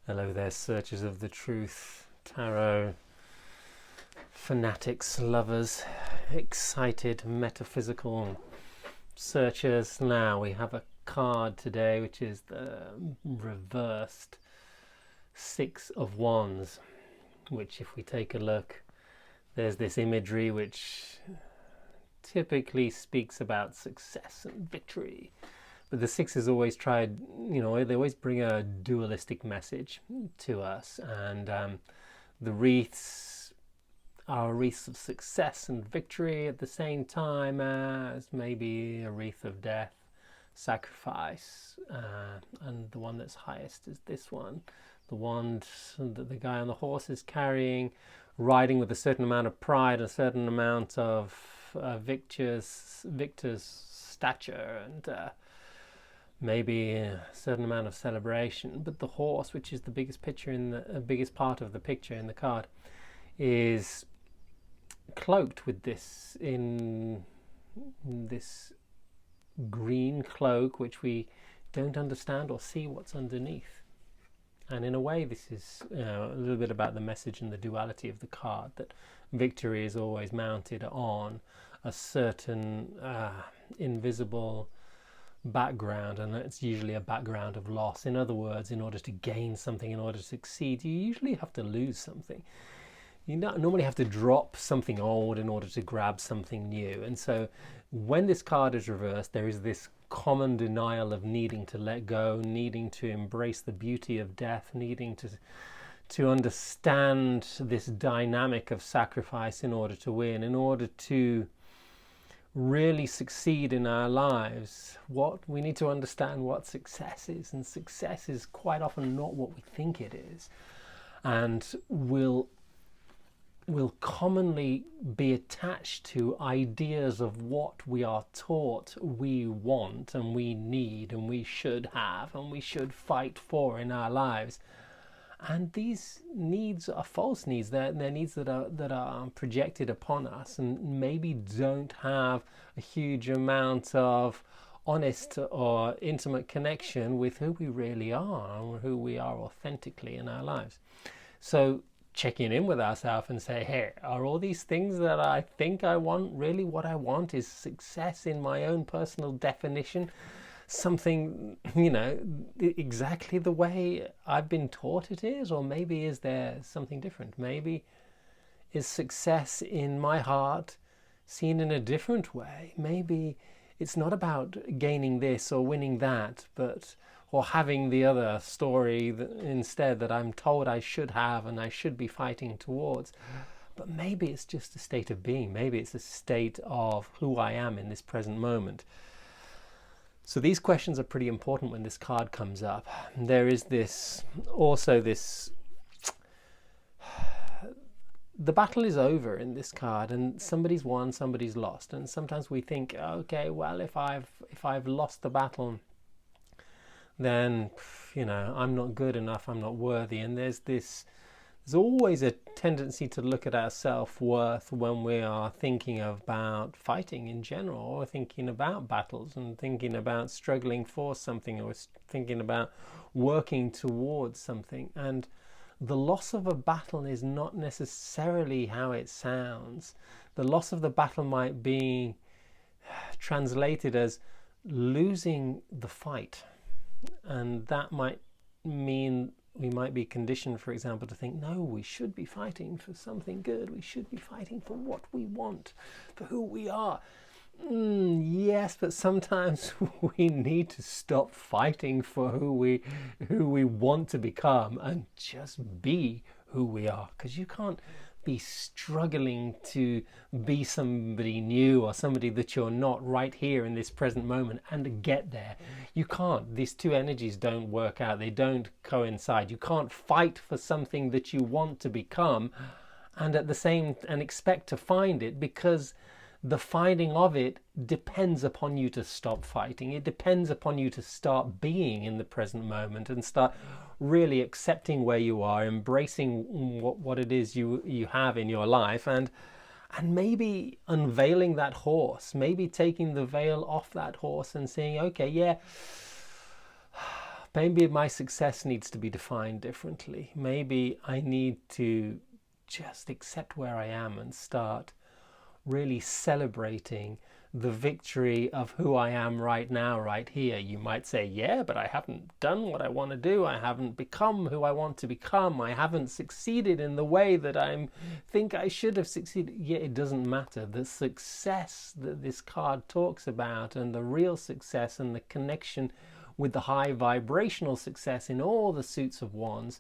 Hello there, searchers of the truth, tarot, fanatics, lovers, excited metaphysical searchers. Now we have a card today which is the reversed Six of Wands, which if we take a look, there's this imagery which typically speaks about success and victory. But the Six has always tried, they always bring a dualistic message to us. And the wreaths are wreaths of success and victory at the same time as maybe a wreath of death, sacrifice. And the one that's highest is this one. The wand that the guy on the horse is carrying, riding with a certain amount of pride, a certain amount of victor's stature, and maybe a certain amount of celebration. But the horse, which is the biggest picture in the biggest part of the picture in the card, is cloaked with this green cloak, which we don't understand or see what's underneath. And in a way, this is a little bit about the message and the duality of the card, that victory is always mounted on a certain invisible background, and it's usually a background of loss. In other words, in order to gain something, in order to succeed, you usually have to lose something. You normally have to drop something old in order to grab something new. And so when this card is reversed, there is this common denial of needing to let go, needing to embrace the beauty of death, needing to understand this dynamic of sacrifice in order to win, in order to really succeed in our lives. What we need to understand what success is, and success is quite often not what we think it is, and will commonly be attached to ideas of what we are taught we want and we need and we should have and we should fight for in our lives. And these needs are false needs. They're needs that are projected upon us and maybe don't have a huge amount of honest or intimate connection with who we really are or who we are authentically in our lives. So checking in with ourselves and say, hey, are all these things that I think I want really what I want? Is success in my own personal definition something, exactly the way I've been taught it is? Or maybe is there something different? Maybe is success in my heart seen in a different way? Maybe it's not about gaining this or winning that, or having the other story instead that I'm told I should have and I should be fighting towards. But maybe it's just a state of being. Maybe it's a state of who I am in this present moment. So these questions are pretty important when this card comes up. There is the battle is over in this card, and somebody's won, somebody's lost. And sometimes we think, okay, well, if I've lost the battle, then I'm not good enough, I'm not worthy. And there's always a tendency to look at our self-worth when we are thinking about fighting in general, or thinking about battles and thinking about struggling for something, or thinking about working towards something. And the loss of a battle is not necessarily how it sounds. The loss of the battle might be translated as losing the fight. And that might mean we might be conditioned, for example, to think, no, we should be fighting for something good. We should be fighting for what we want, for who we are. Yes, but sometimes we need to stop fighting for who we want to become and just be who we are. Because you can't be struggling to be somebody new or somebody that you're not right here in this present moment and to get there. You can't. These two energies don't work out. They don't coincide. You can't fight for something that you want to become and expect to find it, because the finding of it depends upon you to stop fighting. It depends upon you to start being in the present moment and start really accepting where you are, embracing what it is you have in your life, and maybe unveiling that horse, maybe taking the veil off that horse and saying, okay, yeah, maybe my success needs to be defined differently. Maybe I need to just accept where I am and start really celebrating the victory of who I am right now, right here. You might say, yeah, but I haven't done what I want to do. I haven't become who I want to become. I haven't succeeded in the way that I think I should have succeeded. Yeah, it doesn't matter. The success that this card talks about, and the real success and the connection with the high vibrational success in all the suits of wands,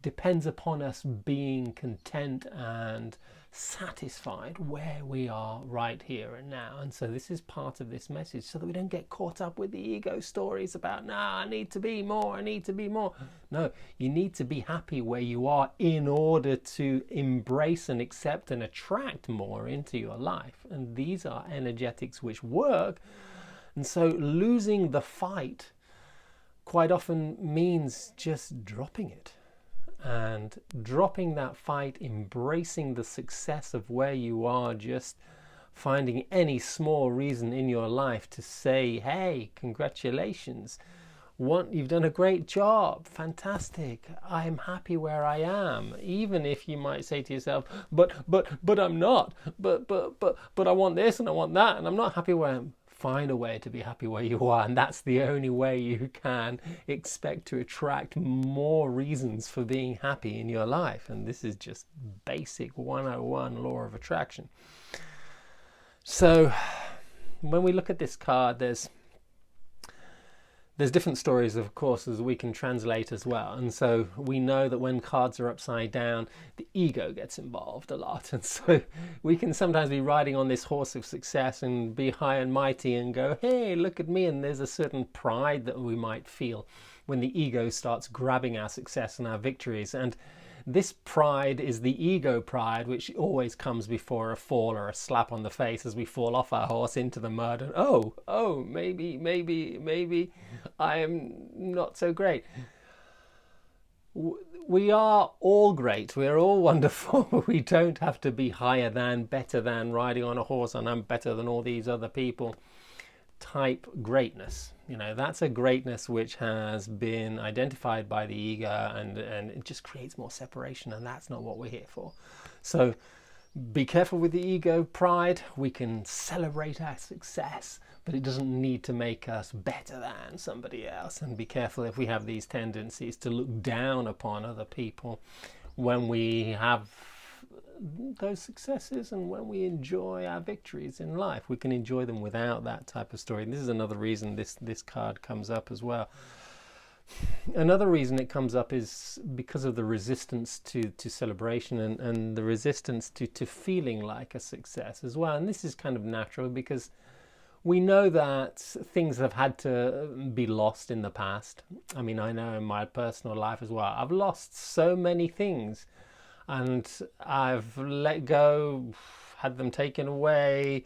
depends upon us being content and satisfied where we are right here and now. And so this is part of this message, so that we don't get caught up with the ego stories about, I need to be more, I need to be more. No, you need to be happy where you are in order to embrace and accept and attract more into your life. And these are energetics which work. And so losing the fight quite often means just dropping it. And dropping that fight, embracing the success of where you are, just finding any small reason in your life to say, hey, congratulations, you've done a great job, fantastic, I'm happy where I am. Even if you might say to yourself, but I'm not, but I want this and I want that, and I'm not happy where I am. Find a way to be happy where you are, and that's the only way you can expect to attract more reasons for being happy in your life. And this is just basic 101 law of attraction. So when we look at this card, there's different stories, of course, as we can translate as well. And so we know that when cards are upside down, the ego gets involved a lot. And so we can sometimes be riding on this horse of success and be high and mighty and go, hey, look at me. And there's a certain pride that we might feel when the ego starts grabbing our success and our victories. And this pride is the ego pride, which always comes before a fall or a slap on the face as we fall off our horse into the mud. And maybe I am not so great. We are all great. We're all wonderful. We don't have to be higher than, better than, riding on a horse and I'm better than all these other people type greatness. That's a greatness which has been identified by the ego, and it just creates more separation, and that's not what we're here for. So be careful with the ego pride. We can celebrate our success, but it doesn't need to make us better than somebody else. And be careful if we have these tendencies to look down upon other people when we have those successes and when we enjoy our victories in life. We can enjoy them without that type of story. And this is another reason this card comes up as well. Another reason it comes up is because of the resistance to celebration and the resistance to feeling like a success as well. And this is kind of natural because we know that things have had to be lost in the past. I mean, I know in my personal life as well, I've lost so many things. And I've let go, had them taken away,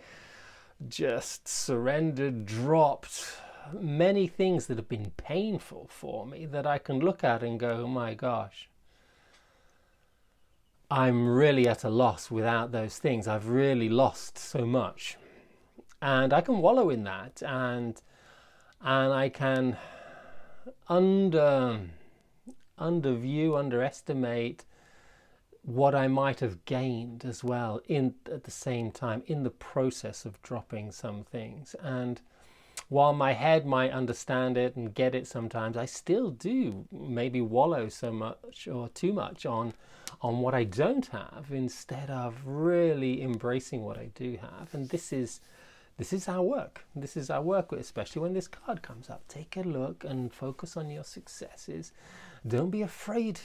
just surrendered, dropped many things that have been painful for me that I can look at and go, oh my gosh, I'm really at a loss without those things. I've really lost so much. And I can wallow in that, and I can underestimate what I might have gained as well at the same time in the process of dropping some things. And while my head might understand it and get it sometimes, I still do maybe wallow so much or too much on what I don't have, instead of really embracing what I do have. And this is our work. This is our work, especially when this card comes up. Take a look and focus on your successes. Don't be afraid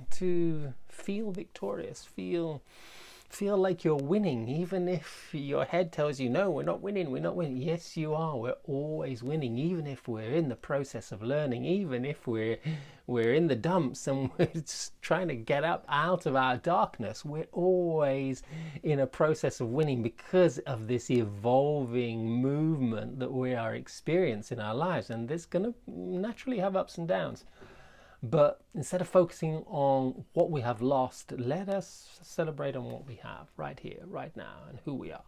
to feel victorious, feel like you're winning, even if your head tells you, no, we're not winning. Yes, you are. We're always winning, even if we're in the process of learning, even if we're in the dumps and we're just trying to get up out of our darkness. We're always in a process of winning because of this evolving movement that we are experiencing in our lives, and it's going to naturally have ups and downs. But instead of focusing on what we have lost, let us celebrate on what we have right here, right now, and who we are.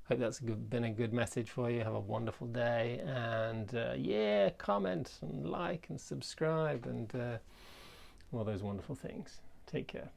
Hope that's been a good message for you. Have a wonderful day, and yeah, comment and like and subscribe and all those wonderful things. Take care.